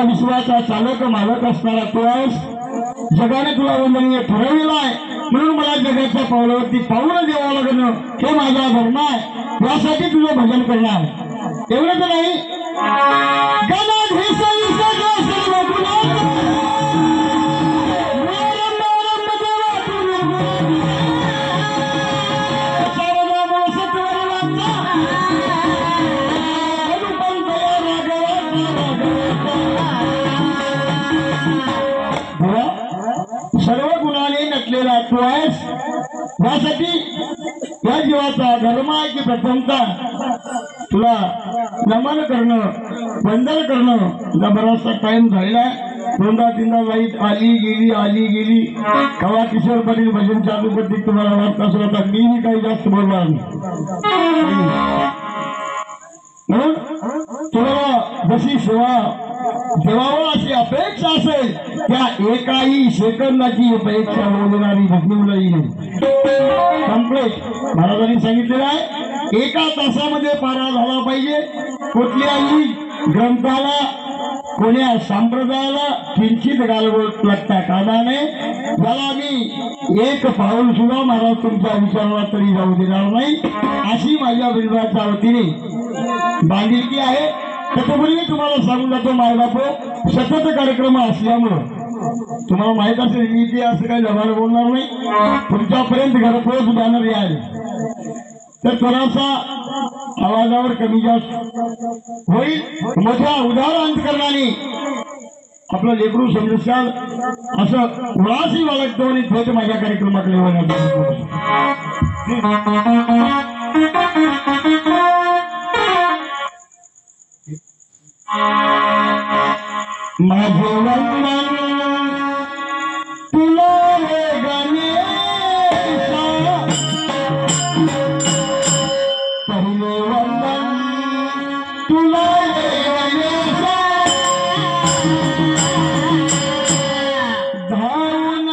विश्वाचा चालक मालक असणारा तू आहेस. जगाने तुला वंदनीय ठरवलेला आहे म्हणून मला जगाच्या पावलावरती पाऊल द्यावं लागणं हे माझा धर्म आहे. यासाठी तुझं भजन करणार. एवढं तर नाही सर्व गुणाने नटलेला तू आहेस. यासाठी या जीवाचा धर्म आहे की प्रथमतः तुला नमन करणं वंदन करणं. तुझा बराचसा टाइम झालेला दोनदा तीनदा लाईट आली गेली कवा किशोर पाटील भजन चालू करतील तुम्हाला वाटत असेल. आता मी काही जास्त बोलणार म्हणून तुला जशी सेवा देवावं अशी अपेक्षा असेल त्या एकाही सेकंदाची अपेक्षा होऊ देणारी भजनीला कंप्लीट महाराजांनी सांगितलेलं आहे. एका तासामध्ये पारा झाला पाहिजे. कुठल्याही ग्रंथाला कोण्या संप्रदायाला किंचित गालबोट लागता कामा नये. ज्याला मी एक पाऊल सुद्धा महाराज तुमच्या विचाराला तरी जाऊ देणार नाही अशी माझ्या बिंदूच्या वतीने बांधिलकी आहे. त्याच्यापूर्वी तुम्हाला सांगून जातो मायबापो सतत कार्यक्रम असल्यामुळं तुम्हाला माहित असेल मी ते असं काही जबार बोलणार नाही. तुमच्यापर्यंत घरपोच बॅनर याल तर थोडासा आवाजावर कमी जास्त होईल. मोठ्या उदार अंतकरणाने आपलं लेकरू समजशाल असं उडासी बाळगतो आणि थेट माझ्या कार्यक्रमाकडे माझे वंदन तुला हे गणेशा. पहिले वंदन तुला हे गणेशा. धावून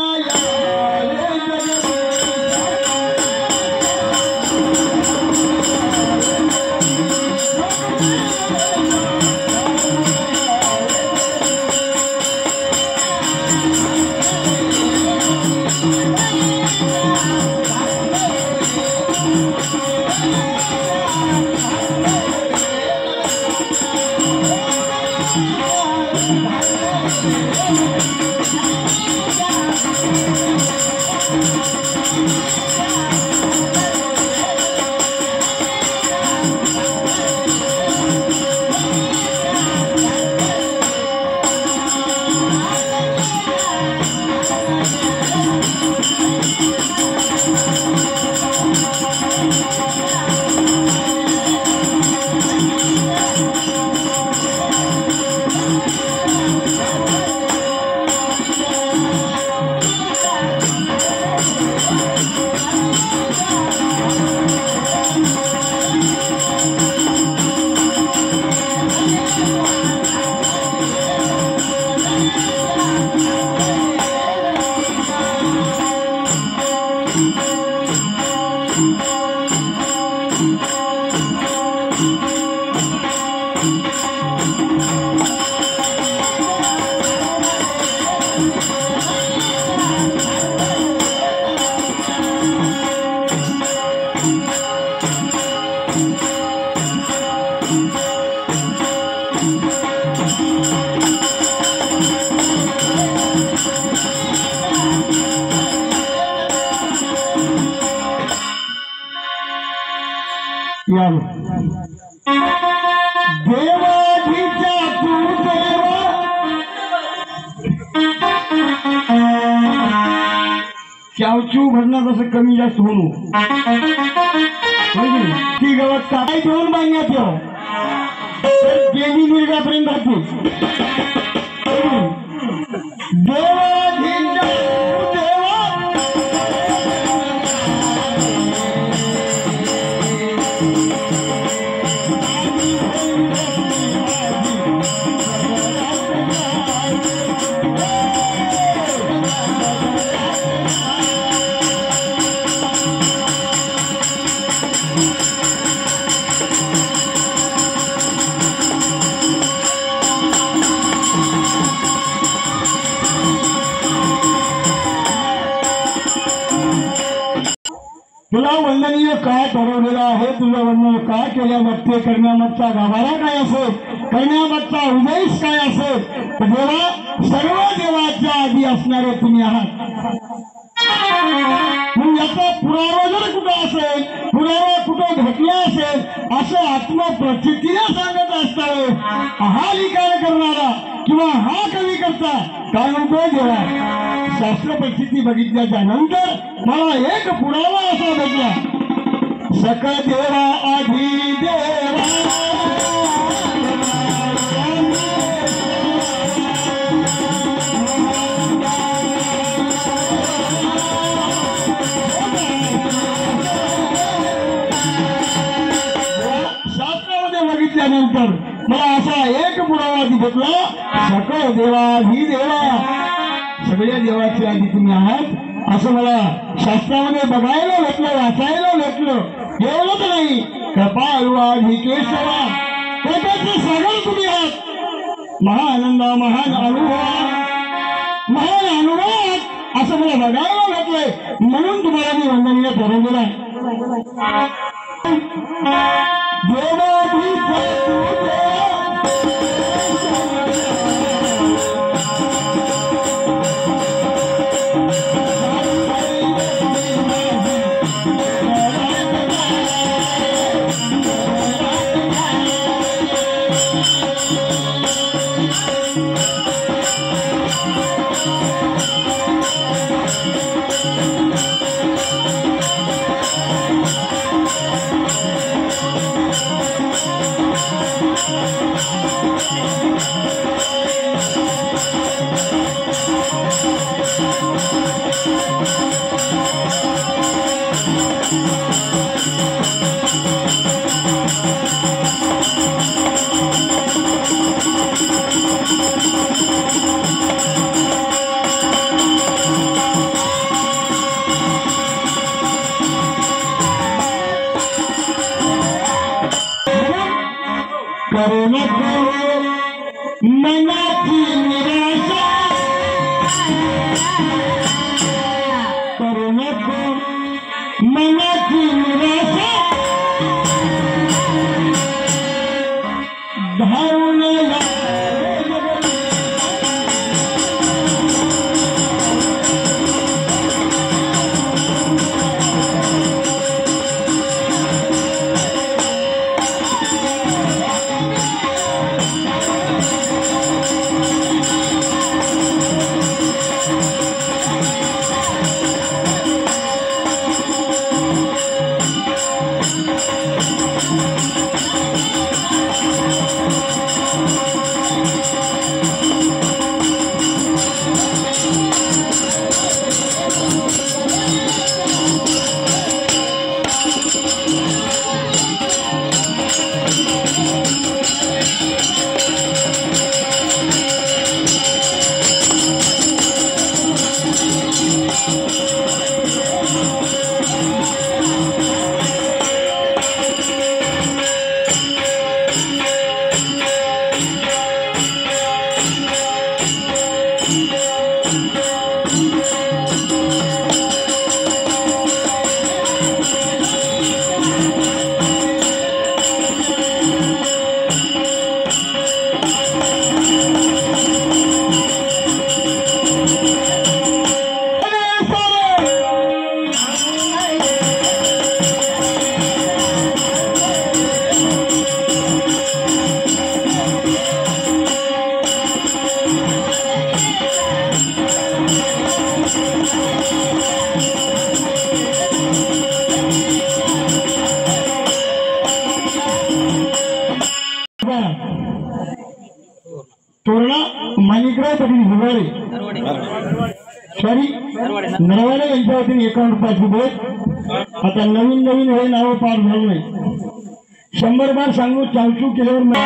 यावे देवाधीचा तू देवा चावचू भरणं कसं कमी जास्त होणू ती गवत काय घेऊन बांधण्यात येऊ तर देवी निर्गापर्यंत राहते. देवाधीचा काय ठरवलेलं आहे, तुझं वर्णन काय केल्यामागते करण्यामागचा गाभारा काय असेल, करण्यामागचा उद्देश काय असेल, देवा सर्व देवाच्या आधी असणारे तुम्ही आहात. मग याचा पुरावा जर कुठं असेल, पुरावा कुठं भेटला असेल असं आत्मप्रचितीने सांगत असतावे हा लिखाण करणारा किंवा हा कवी करता काय म्हणतोय देवा, शास्त्र परिस्थिती बघितल्याच्या नंतर मला एक पुरावा असा भेटला, सकळ देवा आधी देवा नंतर मला असा एक पुरावा भेटला, सकळ देवाधी देवा, सगळ्या देवाची आधी तुम्ही आहात असं मला शास्त्रामध्ये बघायला भेटलं, वाचायला भेटलं. एवढंच नाही, कपाळवाधी केशवा, कृपेचे सागर तुम्ही आहात, महाआनंदा महान अनुभवात असं मला बघायला भेटलंय. म्हणून तुम्हाला मी वंदनीय ठरवलेलं आहे. देवाधी करू नको मनाची निराशा, करू नको मनाची निराशा, धावून तोरणा माणिकराव पाटील हिवाळे सॉरी नरवाडे यांच्या वतीने 51 रुपयाची भेट. आता नवीन नवीन हे नाव पार झालं नाही, 100 बार सांगू चालचू केल्यावर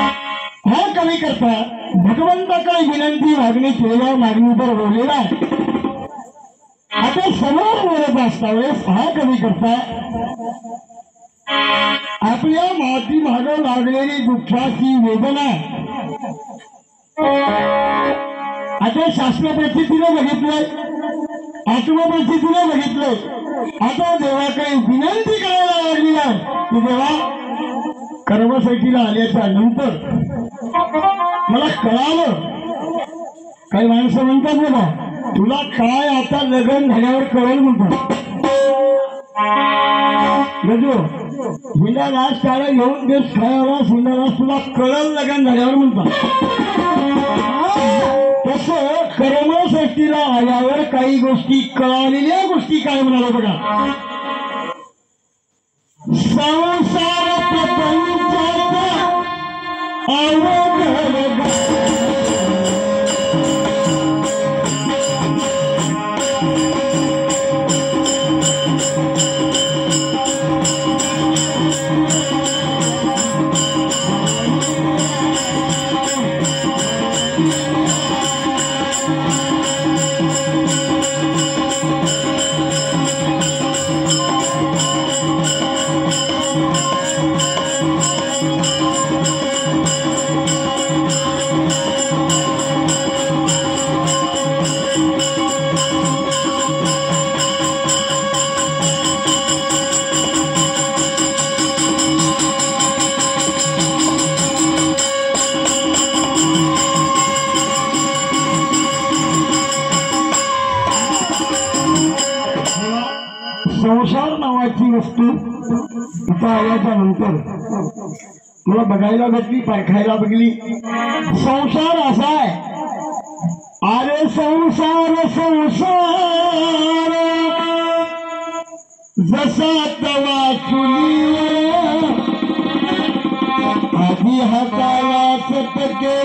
हा कमी करता भगवंताकडे विनंती मागणी केलेल्या मागणीवर बोललेला आहे. आता समोर बोलत असता वेळेस हा कमी करता आपल्या माती माग लागलेली दुःखाची वेदना आता शास्त्र परिस्थितीने बघितलंय. आत्मपरिस्थितीने बघितलं. आता देवाकडे विनंती करायला लागली आहे की देवा कर्मशेतीला आल्याच्या नंतर मला कळालं. काही माणसं म्हणतात बघा तुला काय आता लग्न झाल्यावर कळेल म्हणतात. गजो हिंदादास त्याला घेऊन देश खायला हिंदादास तुला कळल लग्न झाल्यावर म्हणतात. तसं कर्मशेतीला आल्यावर काही गोष्टी कळालेल्या गोष्टी काय म्हणाले बघा. संसार प्रपंचाचा अवघड संसार नावाची वस्तू इथं आल्याच्या नंतर मला बघायला भेटली, पारखायला बघली. संसार असा आहे. अरे संसार संसार जसा तवा चुलीवर आधी हाताला चटके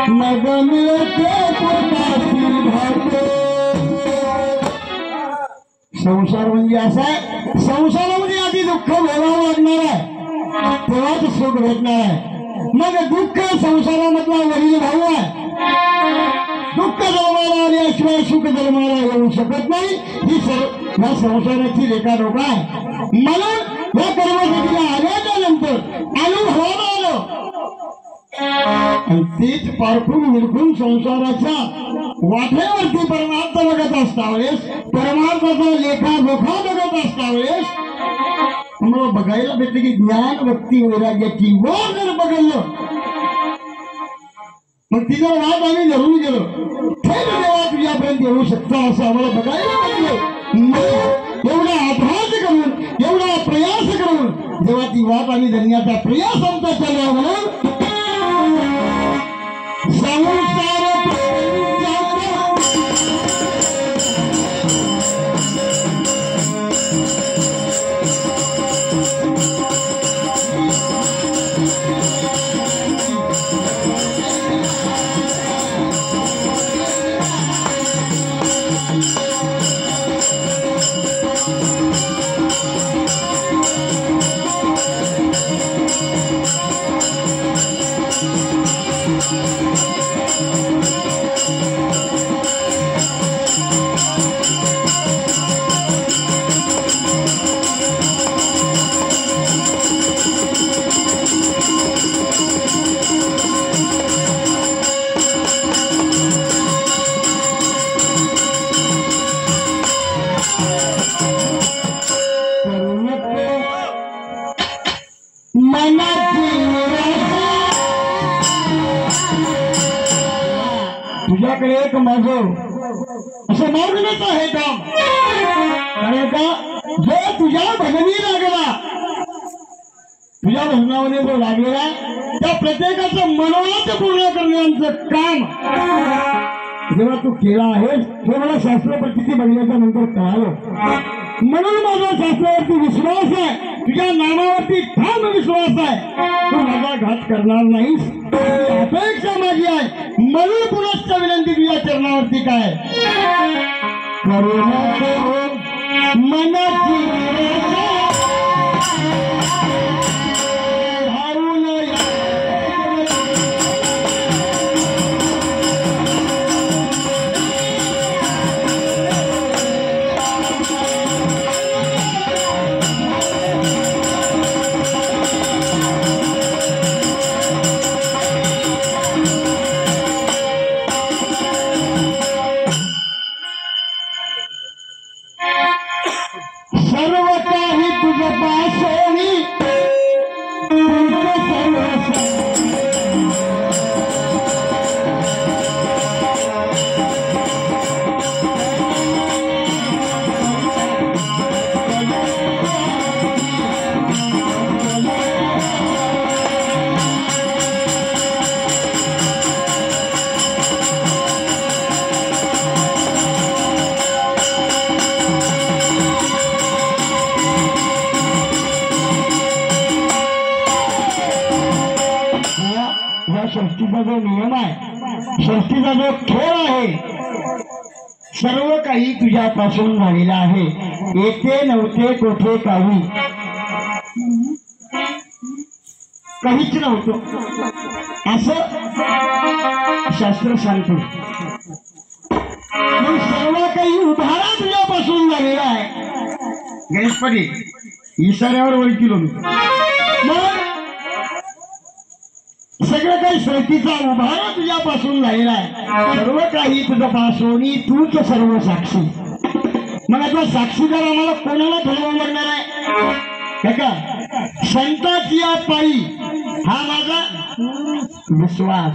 नग मिळते पोटाची भाते. संसार म्हणजे असा आहे. संसारामध्ये आधी दुःख भोगावं लागणार आहे तेव्हाच सुख भेटणार आहे. मग दुःख संसारामधला वडील भाऊ आहे. दुःख जन्माला आल्याशिवाय सुख जन्माला येऊ शकत नाही. ही या संसाराची रेखाडोखा आहे. म्हणून या कर्मशेतीला आल्याच्या नंतर अनुभवाला आलं आणि तेच पारखून निरखून संसाराच्या वाटेवरती परमार्थ बघत असता वेळेस परमार्थाचा लेखाजोखा बघत असता वेळेस तुम्हाला बघायला भेटले की ज्ञान भक्ती वैराग्याची वाट जर बघितलं मग तिचा वाट आम्ही धरून गेलो. थेट देवा तुझ्यापर्यंत येऊ शकता असं आम्हाला बघायला भेटलं. एवढा अभ्यास करून एवढा प्रयास करून जेव्हा ती वाट आम्ही धरण्याचा प्रयास आमचा चालू आहे म्हणून संसार तुझ्याकडे एक माझं असं मार्गच आहे काम. कारण का जो तुझ्या भजनी लागला तुझ्या भजनामध्ये जो लागलेला त्या प्रत्येकाचं मनोरथ पूर्ण करण्याचं काम जेव्हा तू केला आहेस हे मला शास्त्र पद्धती बघण्याच्या नंतर कळालं. म्हणून माझा शास्त्रावरती विश्वास आहे. तुझ्या नामावरती ठाम विश्वास आहे. तू माझा घात करणार नाहीस अपेक्षा माझी आहे. म्हणून पुनश्च विनंती तुझ्या चरणावरती काय करुणा करून मनाची ह्या सृष्टीचा जो नियम आहे, सृष्टीचा जो खेळ आहे, सर्व काही तुझ्यापासून झालेलं आहे. येथे नव्हते कोठे काही, काहीच नव्हतं असं शास्त्र सांगतो. मग सर्व काही उभारा तुझ्यापासून झालेला आहे. गणेश पाटील इशाऱ्यावर ओळखीलो मी. मग सगळं काही सृष्टीचा उभारा तुझ्यापासून झालेला आहे. सर्व काही तुझ्यापासून, तूच सर्व साक्षी. मग आता साक्षीदार आम्हाला कोणाला ठरवावं लागणार आहे का? संतांची पायी हा माझा विश्वास,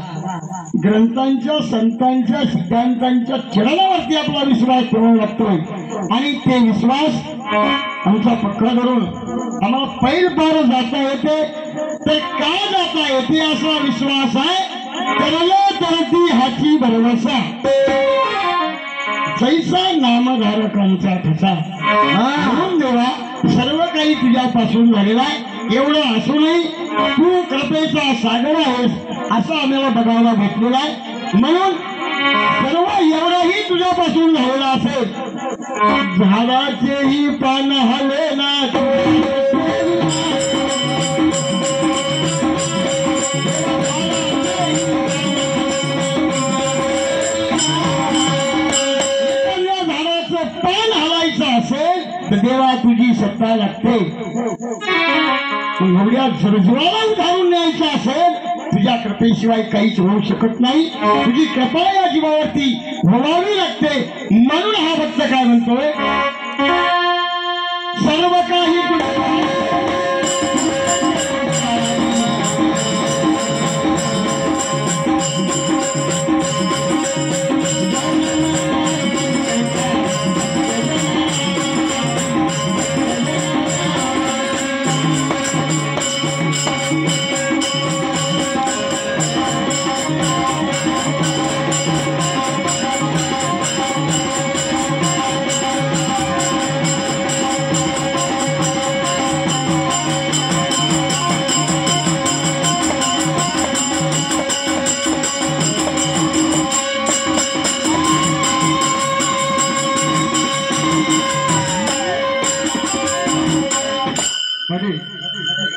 ग्रंथांच्या संतांच्या सिद्धांतांच्या चरणावरती आपला विश्वास ठेवावा लागतोय. आणि ते विश्वास आमचा पक्का धरून आम्हाला पैल पार जाता येते. ते का जाता येते असा विश्वास आहे. करले तरती हाची भरवसा, जैसा नामधारकांचा ठसा. म्हणून देवा सर्व काही तुझ्यापासून झालेला आहे. एवढं असूनही तू कृपेचा सागर आहेस असं आम्हाला बघायला भेटलेलं आहे. म्हणून सर्व एवढंही तुझ्यापासून झालेलं असेल. झाडाचेही पान हले ना, झाडाचं पान हलायचं असेल तर देवा तुझी सत्ता लागते. एवढ्या जीवाला उधारून न्यायचं असेल तुझ्या कृपेशिवाय काहीच होऊ शकत नाही. तुझी कृपा या जीवावरती व्हावी लागते. म्हणून हा भक्त काय म्हणतोय, सर्व काही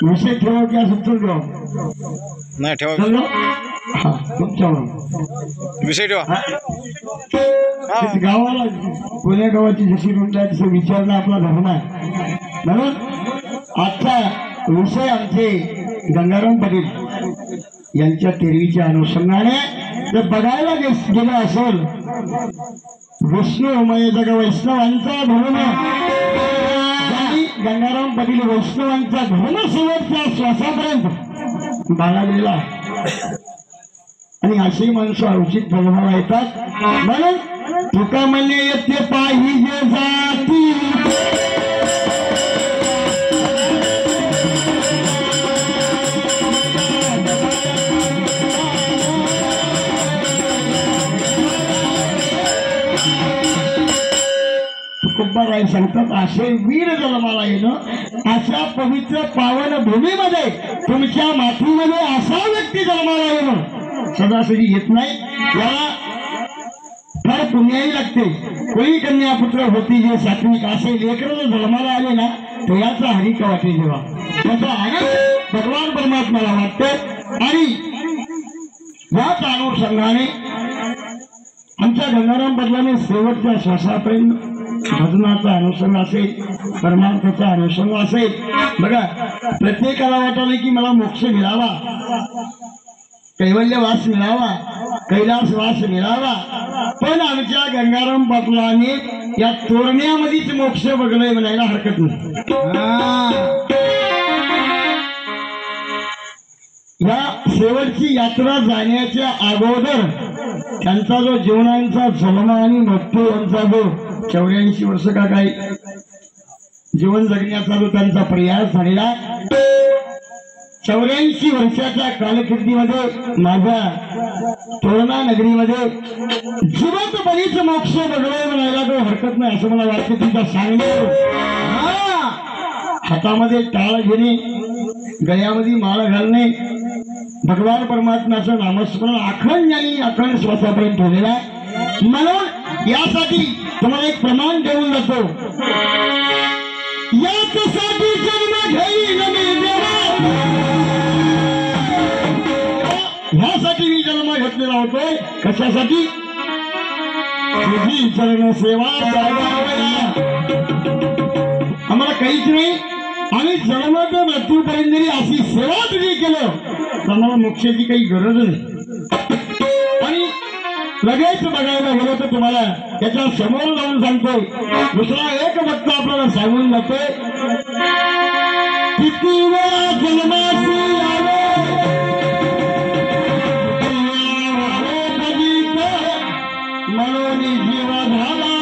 विषय ठेवा की असं ठेवा नाही ठेवा विषय ठेवा. गावाला कोण्या गावाची जशी म्हणतात तसं विचारणं आपला धर्म आहे. म्हणून आजचा विषय आमचे गंगाराम पाटील यांच्या तेरवीच्या अनुषंगाने जर बघायला गेलं असेल, विष्णू म्हणजे जग वैष्णवांचा धर्म, गंगाराम पाटील वैष्णवांचा धर्म शेवटच्या श्वासापर्यंत बाळगलेला आहे. आणि अशी माणसं औचित धर्माला येतात. म्हणून तुका म्हणणे येते पाहिजे जाती, तुकोबाराय सांगतात असे वीर जन्माला येणं, अशा पवित्र पावन भूमीमध्ये तुमच्या मातीमध्ये असा व्यक्ती जन्माला येणं सदासरी येत नाही. याला फार पुण्याही लागते. कोणी कन्यापुत्र होती जे सात्विक असे लेकर जर जन्माला आले ना तर याचा हरिका वाटे जेव्हा त्याचा आनंद भगवान परमात्म्याला वाटते. आणि याच अनुषंगाने आमच्या गंगाराम पाटलाने शेवटच्या श्वासापर्यंत भजनाचा अनुषंग असेल, परमार्थाचा अनुषंग असेल. बघा प्रत्येकाला वाटलं की मला मोक्ष मिळावा, कैवल्य वास मिळावा, कैलास वास मिळावा. पण आमच्या गंगाराम पाटलाने या तोरण्यामध्येच मोक्ष बघलंय म्हणायला हरकत नाही. या शेवटची यात्रा जाण्याच्या अगोदर त्यांचा जो जीवनांचा जन्म आणि मृत्यू यांचा जो 84 वर्ष का काही जीवन जगण्याचा जो त्यांचा प्रयास झालेला, 84 वर्षाच्या कालखंडीमध्ये माझ्या तोरणा नगरीमध्ये जिवंतपणीच मोक्ष बघायला म्हणायला काही हरकत नाही असं मला वाटतं. तुमचा सांगणे हातामध्ये टाळ घेणे, गळ्यामध्ये माळ घालणे, भगवान परमात्म्याचं नामस्मरण अखंड आणि अखंड श्वासापर्यंत ठेवलेलं आहे. म्हणून यासाठी तुम्हाला एक प्रमाण देऊन जातो. याच्यासाठी जन्म घेईन मी देवा, ह्यासाठी मी जन्म घेतलेला होतोय. कशासाठी? तुझी चरण सेवा करावया. आम्हाला काहीच नाही, आम्ही जन्म तर मृत्यूपर्यंत जरी अशी सेवा तुझी केलं तर आम्हाला मोक्षाची काही गरज नाही. आणि लगेच बघायला गेलो तर तुम्हाला त्याच्या समोर जाऊन सांगतोय. दुसरा एक भक्त आपल्याला सांगून जातोय, किती वेळा जन्माची आलो, म्हणून जीव झाला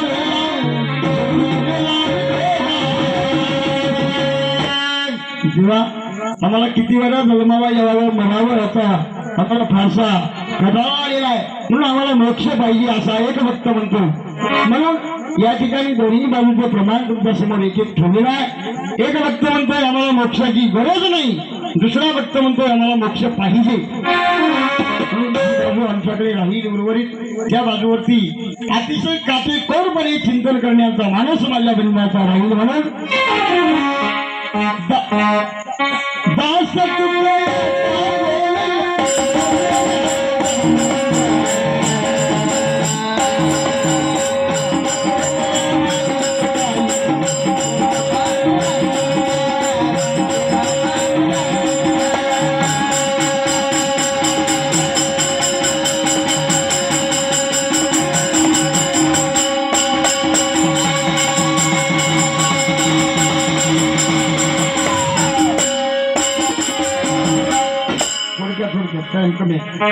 जीवा. आम्हाला किती वेळा जन्माला यावं म्हणावं याचा आम्हाला फारसा कंटाळा आलेला आहे. म्हणून आम्हाला मोक्ष पाहिजे असा एक भक्त म्हणतो. म्हणून या ठिकाणी दोन्ही बाजूचे प्रमाण तुमच्या समोर एक एक ठेवलेलं आहे. एक भक्त म्हणतोय आम्हाला मोक्षाची गरज नाही, दुसरा भक्त म्हणतोय आम्हाला मोक्ष पाहिजे. बाजू आमच्याकडे राहील उर्वरित. त्या बाजूवरती अतिशय काटेकोरपणे चिंतन करण्याचा मानस माझ्या बनण्याचा राहील. म्हणून दास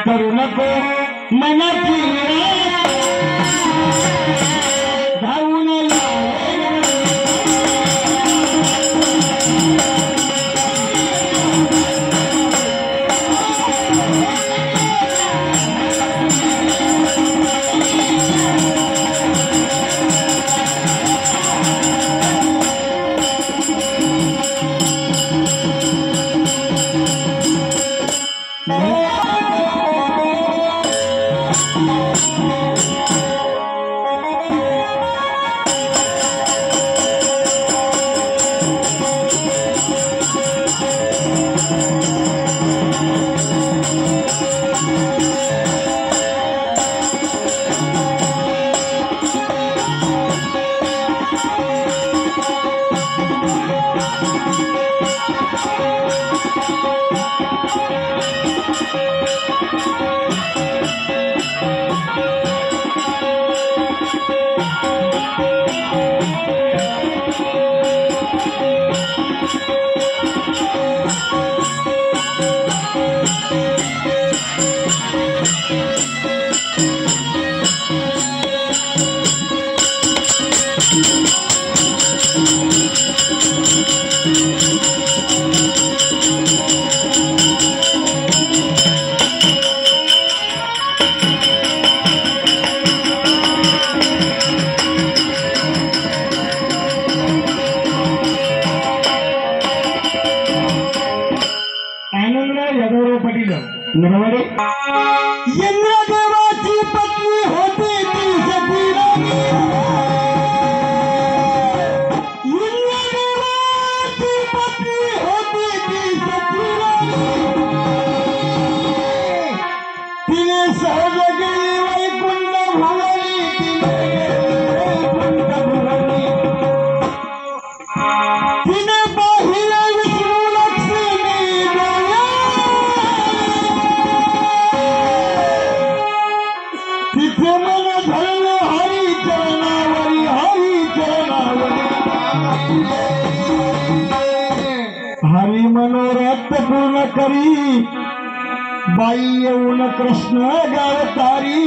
करू नको मनाची धावून इंद्रदेवाची पत्नी होती ती सती राणी. इंद्रदेवाची पत्नी होती ती सती राणी. तिने सहज गेली वैकुंठ भुवनी, तिने वैकुंठ भुवनी. तिने पाहिलं विष्णू लक्ष्मी डोळ्या, तिथे मन धरलं हरी चरणावरी, हरी चरणावरी. हरी मनोरथ पूर्ण करी, बाई येऊन कृष्ण गावतारी.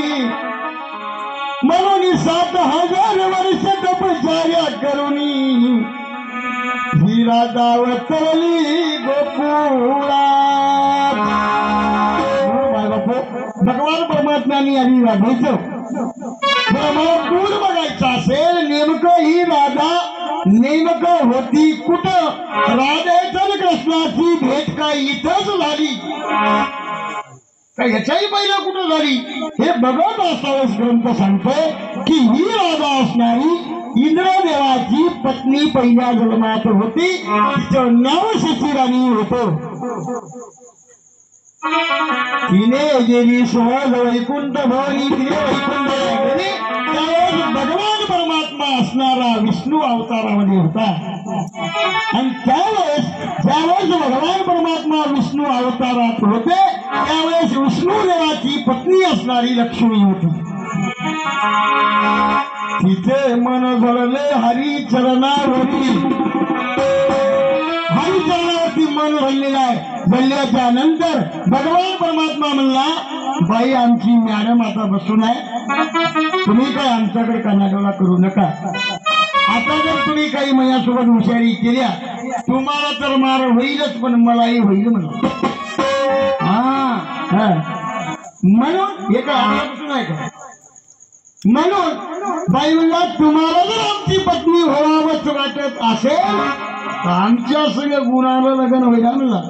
म्हणून 7,000 वर्ष तपश्चर्या करुनी ही राधा अवतरली गोकुळात. भगवान परमात्म्याने आम्ही राधायचं. मला दूर बघायचं असेल नेमकं ही राधा नेमकं होती कुठं? राधेचं कृष्णाची भेट काय इथंच झाली का याच्याही पहिला कुठं झाली हे बघत असतानाच ग्रंथ सांगतोय की ही राजा असणारी इंद्रदेवाची पत्नी पहिल्या जन्मात होती, तिचं नाव शची होतं. तिने गेली सहज वैकुंठ भवनी, तिने वैकुंठ गेली. त्यावेळेस भगवान परमात्मा असणारा विष्णू अवतारामध्ये होता. आणि त्यावेळेस ज्यावेळेस भगवान परमात्मा विष्णू अवतारात होते त्यावेळेस विष्णू देवाची पत्नी असणारी लक्ष्मी होती. तिचे मन झळले हरिचरणावरी, हरिचरणावरती मन झळलेलं आहे. झळल्याच्या नंतर भगवान परमात्मा म्हणला, बाई आमची मॅडम आता बसून आहे, तुम्ही काय आमच्याकडे कानाडोळा करू नका. आता जर तुम्ही काही माझ्यासोबत हुशारी केल्या तुम्हाला तर मार होईलच पण मलाही होईल म्हणून. म्हणून एका आल्यापासून आहे का म्हणून बाई म्हणला, तुम्हाला जर आमची पत्नी व्हावंच वाटत असेल तर आमच्या सगळ्या गुणाला लग्न व्हायला म्हणला.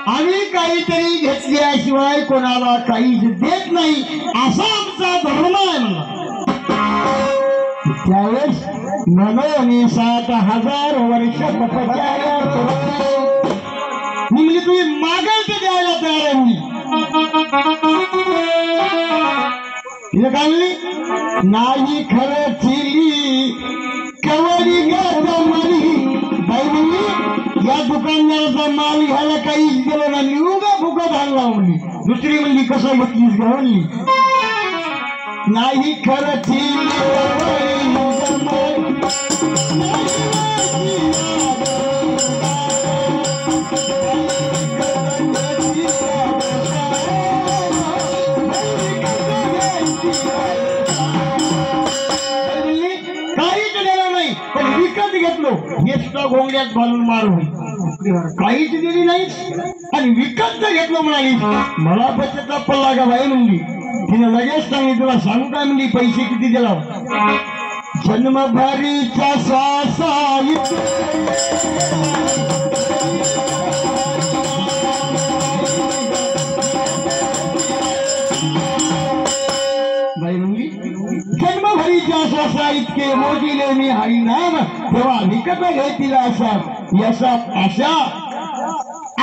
आम्ही काहीतरी घेतल्याशिवाय कोणाला काहीच देत नाही असा आमचा धर्म आहे म्हणला. त्यावेळेस मनोनी 7,000 वर्ष तपश्चर्या म्हणजे तुम्ही मागाल ते द्यायला तयार आहे मी. तिला काय म्हणली, नाही खरं चिली कवरी गली. बाई म्हणली, या दुकानदाराचा माल घ्यायला काहीच गेलं ना, निवडा फुकट आणला म्हणली. दुसरी म्हणली, कसं घेतलीस का म्हणली, नाही खरं चिली काहीच दिलं नाही पण विकत घेतलो, हे सुद्धा घोंगड्यात घालून मार होईल. काहीच दिली नाही आणि विकत घेतलो म्हणाली. मला पैशाचा पल्ला का बाई म्हणली. तिने लगेच सांगितलं, तुला सांगू काय म्हणली, पैसे किती दिला, जन्मभरीच्या श्वासा बाई म्हणली, जन्मभरीच्या श्वासा इतके मोजिले मी हरिनाम, तेव्हा विकत घेतील अशा यशात अशा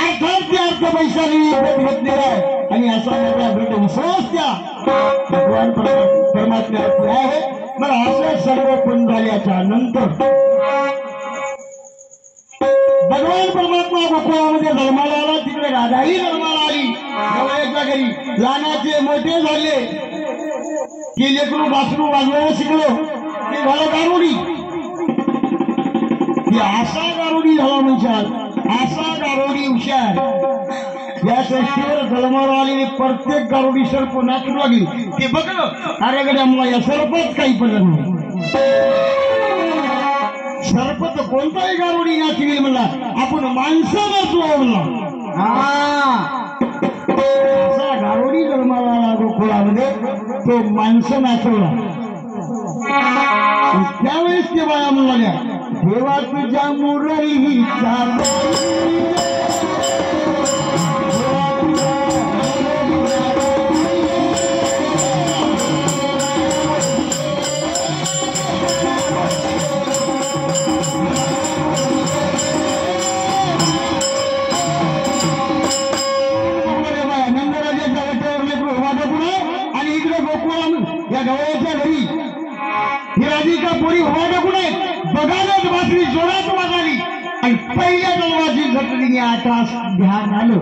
अर्थात ते अर्थ पैशाने विकत घेतलेला आहे. आणि असा माझा दृढ विश्वास त्या भगवान परमात्म्यावरती आहे. मला असं सर्व पण झाल्याच्या नंतर भगवान परमात्मा गोकुळामध्ये जन्माला आला. तिकडे राधाही जन्माला आली. गवळ्याच्या घरी लहानाचे मोठे झाले की लेकरू बासरू वाजवायला शिकलो ते झालं गारुडी. ती असा गारुडी झाला म्हणशाल, असा गारुडी हुशार. या सृष्टीवर जन्माला आलेली प्रत्येक गारुडी सर्प नाचू लागली. ते बघलं, अरे गड्या मला या सर्पच काही पडलं नाही. सर्प तर कोणताही गारुडी नाचवेल म्हणला, आपण माणसं नाचू म्हणला. असा गारुडी जन्माला आला गोकुळामध्ये, तो माणसं नाचवला. त्यावेळेस ते बाया म्हणल्या, देवा तुझ्या मुरलीचा गवळ्याच्या घरी ही राधिका पोरी उभा टाकून बघायलाच बासरी जोरात वाजली आणि पहिल्या जन्माची झटलीने आकाश ध्यान आलं.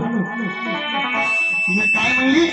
तिने काय म्हणली,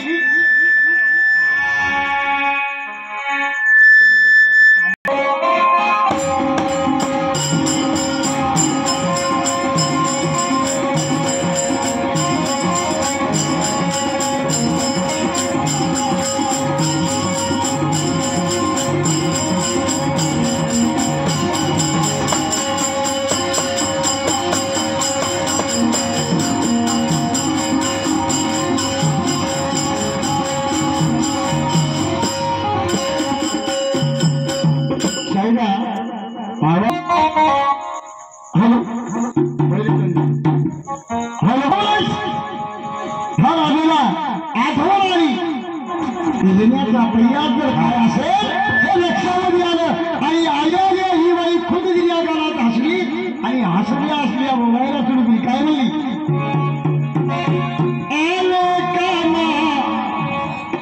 तयार जर काय असेल हे लक्षामध्ये आलं आणि आयोगे ही बाई खुद दिल्या गालात हसली आणि हसल्या असल्या बोलायला सुरू केली. काय म्हणली?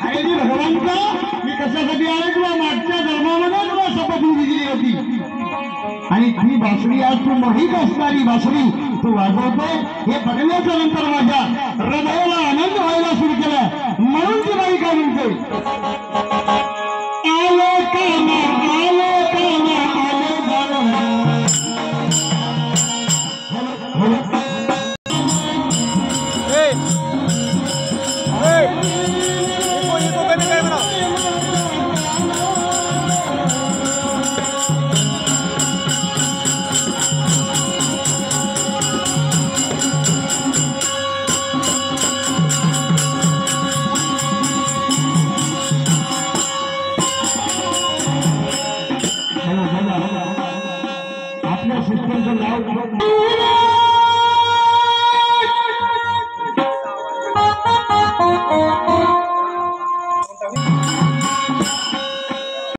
अरे जी भगवंता मी कशासाठी आले तुला मागच्या जन्मामध्ये तुला शपथ दिली होती आणि ती बासरी आज तू मोठीच असणारी बासरी तू वाजवते हे बघण्याच्या नंतर माझ्या हृदयाला आनंद व्हायला सुरू केला. म्हणून ती बाई काय म्हणते? आलो कामा आलो कामा आलो गाणं. आपल्या शिक्षणाचं नाव